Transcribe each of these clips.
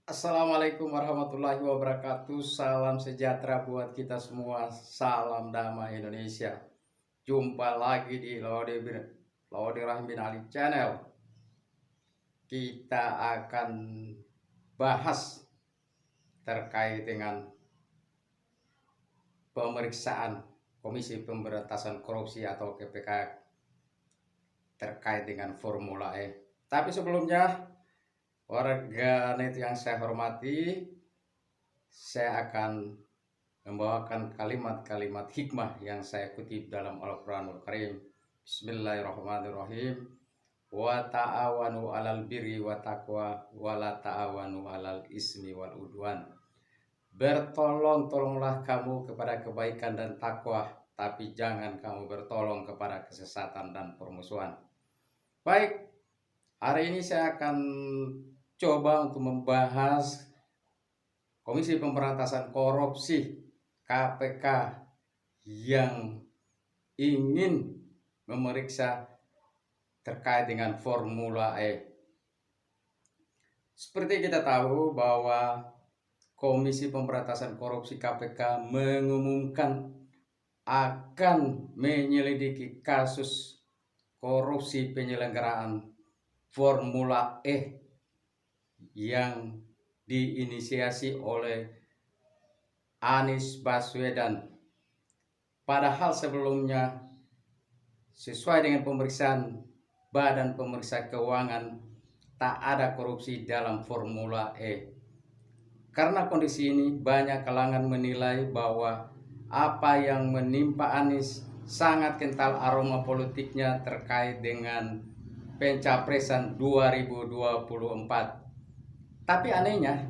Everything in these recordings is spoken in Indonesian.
Assalamualaikum warahmatullahi wabarakatuh. Salam sejahtera buat kita semua. Salam damai Indonesia. Jumpa lagi di Laode Rahim bin Ali Channel. Kita akan bahas terkait dengan pemeriksaan Komisi Pemberantasan Korupsi atau KPK terkait dengan Formula E. Tapi sebelumnya, warganet yang saya hormati, saya akan membawakan kalimat-kalimat hikmah yang saya kutip dalam Al-Quranul Karim. Bismillahirrahmanirrahim. Wa ta'awanu 'alal birri wa taqwa wa la ta'awanu 'alal ismi wal udwan. Bertolong-tolonglah kamu kepada kebaikan dan takwa, tapi jangan kamu bertolong kepada kesesatan dan permusuhan. Baik, hari ini saya akan coba untuk membahas Komisi Pemberantasan Korupsi KPK yang ingin memeriksa terkait dengan Formula E. Seperti kita tahu bahwa Komisi Pemberantasan Korupsi KPK mengumumkan akan menyelidiki kasus korupsi penyelenggaraan Formula E yang diinisiasi oleh Anies Baswedan. Padahal sebelumnya, sesuai dengan pemeriksaan Badan Pemeriksa Keuangan, tak ada korupsi dalam Formula E. Karena kondisi ini, banyak kalangan menilai bahwa apa yang menimpa Anies sangat kental aroma politiknya terkait dengan pencapresan 2024. Tapi anehnya,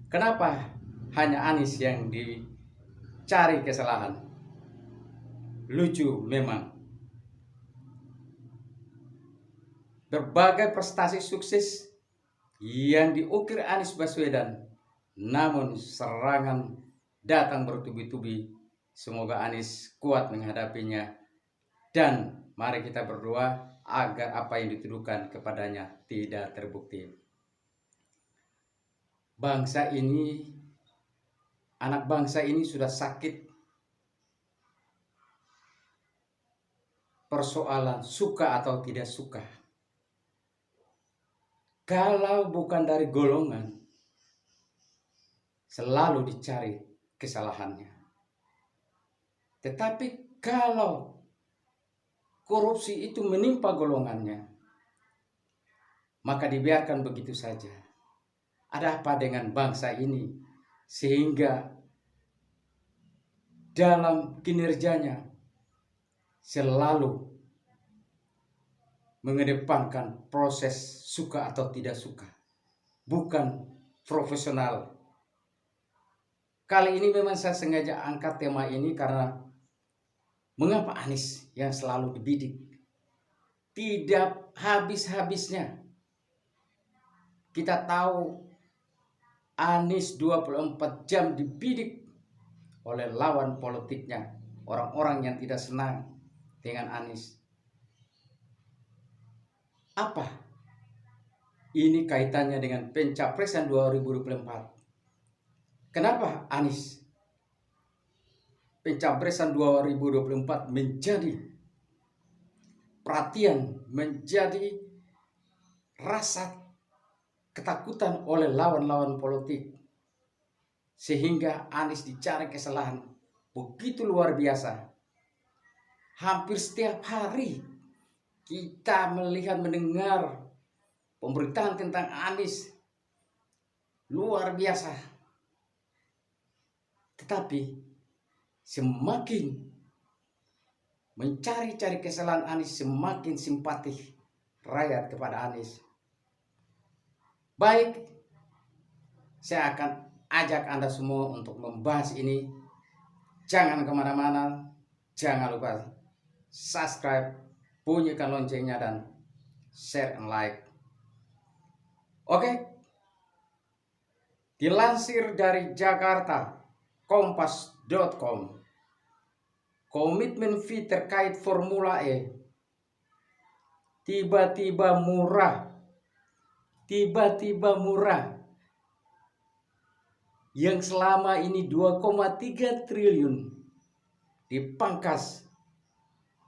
kenapa hanya Anies yang dicari kesalahan? Lucu memang. Berbagai prestasi sukses yang diukir Anies Baswedan, namun serangan datang bertubi-tubi. Semoga Anies kuat menghadapinya, dan mari kita berdoa agar apa yang dituduhkan kepadanya tidak terbukti. Anak bangsa ini sudah sakit persoalan suka atau tidak suka. Kalau bukan dari golongan, selalu dicari kesalahannya. Tetapi kalau korupsi itu menimpa golongannya, maka dibiarkan begitu saja. Ada apa dengan bangsa ini sehingga dalam kinerjanya selalu mengedepankan proses suka atau tidak suka, bukan profesional. Kali ini memang saya sengaja angkat tema ini karena mengapa Anies yang selalu dibidik tidak habis-habisnya. Kita tahu Anies 24 jam dibidik oleh lawan politiknya, orang-orang yang tidak senang dengan Anies. Apa ini kaitannya dengan pencapresan 2024? Kenapa Anies pencapresan 2024 menjadi perhatian, menjadi rasa ketakutan oleh lawan-lawan politik, sehingga Anies dicari kesalahan begitu luar biasa? Hampir setiap hari kita melihat mendengar pemberitaan tentang Anies luar biasa. Tetapi semakin mencari-cari kesalahan Anies, semakin simpati rakyat kepada Anies. Baik, saya akan ajak Anda semua untuk membahas ini. Jangan kemana-mana, jangan lupa subscribe, bunyikan loncengnya, dan share and like. Oke, dilansir dari Jakarta, kompas.com, komitmen fee terkait Formula E tiba-tiba murah yang selama ini 2,3 triliun dipangkas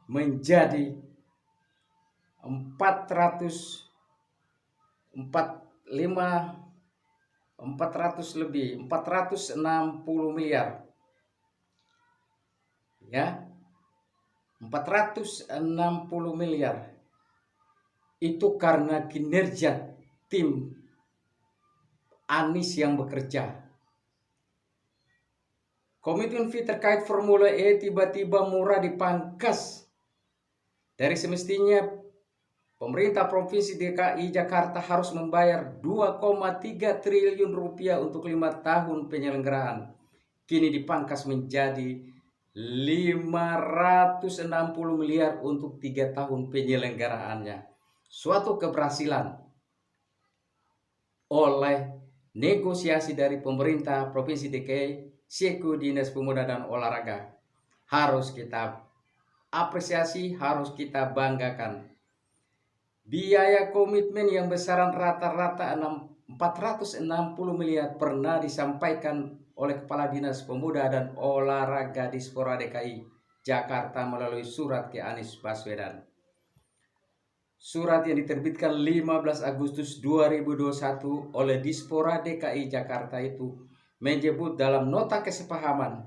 menjadi 460 miliar, ya, 460 miliar. Itu karena kinerja tim Anies yang bekerja. Komitmen fee terkait Formula E tiba-tiba murah dipangkas. Dari semestinya pemerintah Provinsi DKI Jakarta harus membayar 2,3 triliun rupiah untuk 5 tahun penyelenggaraan. Kini dipangkas menjadi 560 miliar untuk 3 tahun penyelenggaraannya. Suatu keberhasilan oleh negosiasi dari pemerintah Provinsi DKI selaku Dinas Pemuda dan Olahraga. Harus kita apresiasi, harus kita banggakan. Biaya komitmen yang besaran rata-rata 460 miliar pernah disampaikan oleh Kepala Dinas Pemuda dan Olahraga Dispora DKI Jakarta melalui surat ke Anies Baswedan. Surat yang diterbitkan 15 Agustus 2021 oleh Dispora DKI Jakarta itu menyebut dalam nota kesepahaman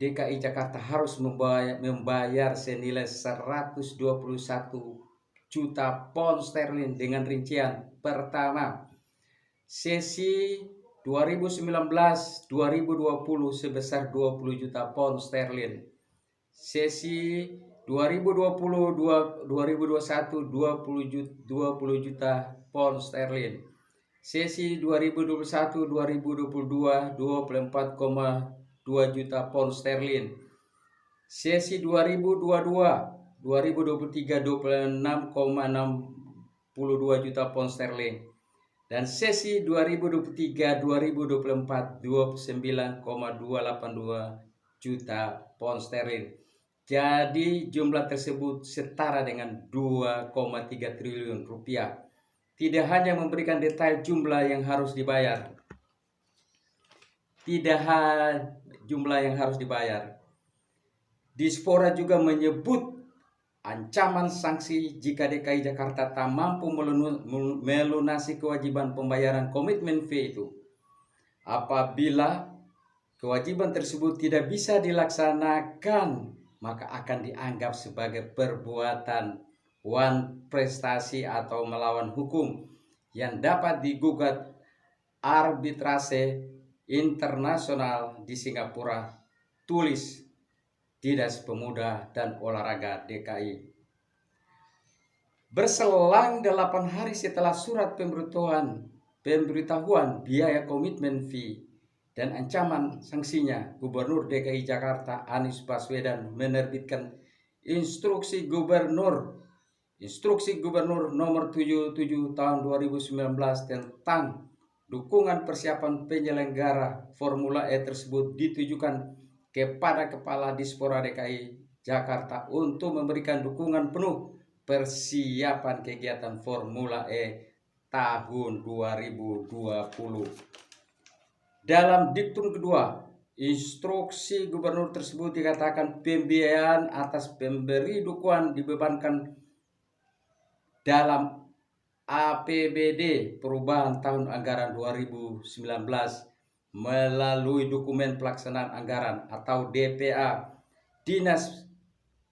DKI Jakarta harus membayar senilai 121 juta pound sterling dengan rincian pertama sesi 2019-2020 sebesar 20 juta pound sterling, sesi 2020-2021 20 juta pound sterling, sesi 2021-2022 24,2 juta pound sterling, sesi 2022-2023 26,62 juta pound sterling, dan sesi 2023-2024 29,282 juta pound sterling. Jadi jumlah tersebut setara dengan 2,3 triliun rupiah. Tidak hanya memberikan detail jumlah yang harus dibayar. Dispora juga menyebut ancaman sanksi jika DKI Jakarta tak mampu melunasi kewajiban pembayaran komitmen fee itu. Apabila kewajiban tersebut tidak bisa dilaksanakan, maka akan dianggap sebagai perbuatan wan prestasi atau melawan hukum yang dapat digugat arbitrase internasional di Singapura. Tulis Dinas Pemuda dan Olahraga DKI. Berselang 8 hari setelah surat pemberitahuan biaya komitmen fee dan ancaman sanksinya, Gubernur DKI Jakarta Anies Baswedan menerbitkan Instruksi Gubernur nomor 77 tahun 2019 tentang dukungan persiapan penyelenggara Formula E tersebut ditujukan kepada Kepala Dispora DKI Jakarta untuk memberikan dukungan penuh persiapan kegiatan Formula E tahun 2020. Dalam diktum kedua, instruksi gubernur tersebut dikatakan pembiayaan atas pemberi dukungan dibebankan dalam APBD perubahan tahun anggaran 2019 melalui dokumen pelaksanaan anggaran atau DPA Dinas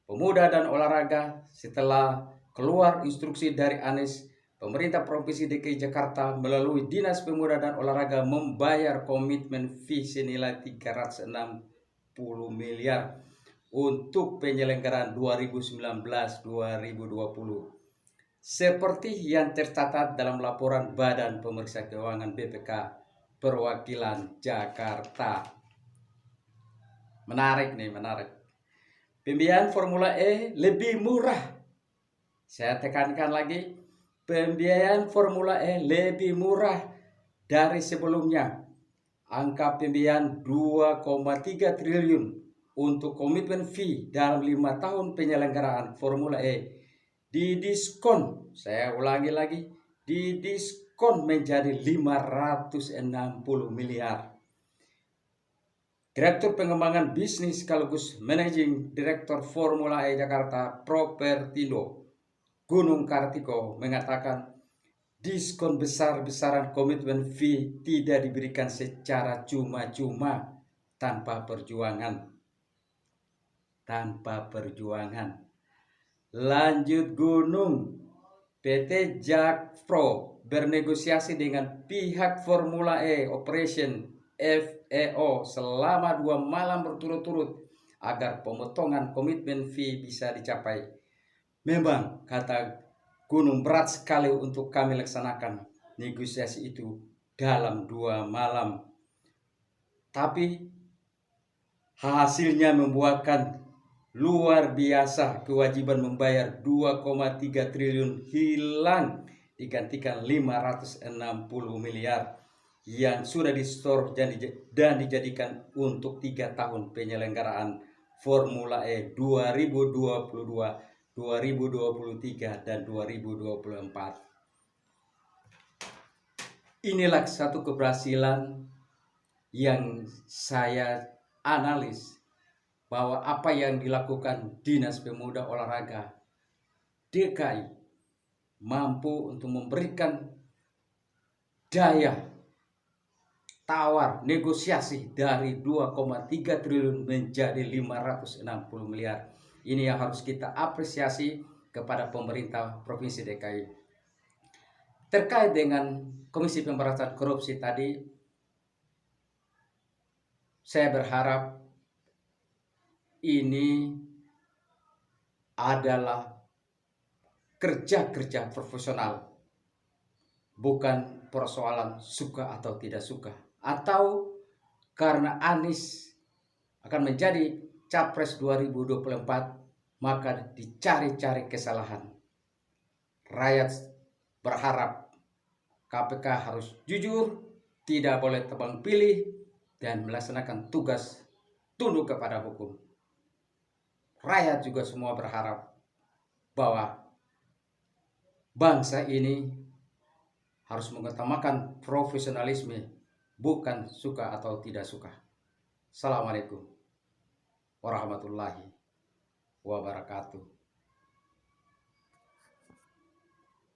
Pemuda dan Olahraga. Setelah keluar instruksi dari Anies, pemerintah Provinsi DKI Jakarta melalui Dinas Pemuda dan Olahraga membayar komitmen fee senilai 360 miliar untuk penyelenggaraan 2019-2020. Seperti yang tercatat dalam laporan Badan Pemeriksa Keuangan BPK Perwakilan Jakarta. Menarik. Pembiayaan Formula E lebih murah. Saya tekankan lagi. Pembiayaan Formula E lebih murah dari sebelumnya. Angka pembiayaan 2,3 triliun untuk komitmen fee dalam 5 tahun penyelenggaraan Formula E didiskon, saya ulangi lagi, didiskon menjadi 560 miliar. Direktur Pengembangan Bisnis sekaligus Managing Direktur Formula E Jakarta Propertindo Gunung Kartiko mengatakan diskon besar-besaran komitmen fee tidak diberikan secara cuma-cuma tanpa perjuangan. Lanjut Gunung, PT Jakpro bernegosiasi dengan pihak Formula E Operation FEO selama 2 malam berturut-turut agar pemotongan komitmen fee bisa dicapai. Memang, kata Gunung, berat sekali untuk kami laksanakan negosiasi itu dalam 2 malam. Tapi hasilnya membuahkan luar biasa. Kewajiban membayar 2,3 triliun hilang digantikan 560 miliar yang sudah di-store dan dijadikan untuk 3 tahun penyelenggaraan Formula E 2022, 2023, dan 2024. Inilah satu keberhasilan yang saya analis, bahwa apa yang dilakukan Dinas Pemuda Olahraga DKI mampu untuk memberikan daya tawar negosiasi dari 2,3 triliun menjadi 560 miliar. Ini yang harus kita apresiasi kepada pemerintah Provinsi DKI. Terkait dengan Komisi Pemberantasan Korupsi tadi, saya berharap ini adalah kerja-kerja profesional, bukan persoalan suka atau tidak suka, atau karena Anies akan menjadi Capres 2024 maka dicari-cari kesalahan. Rakyat berharap KPK harus jujur, tidak boleh tebang pilih, dan melaksanakan tugas tunduk kepada hukum. Rakyat juga semua berharap bahwa bangsa ini harus mengutamakan profesionalisme, bukan suka atau tidak suka. Assalamualaikum warahmatullahi wabarakatuh.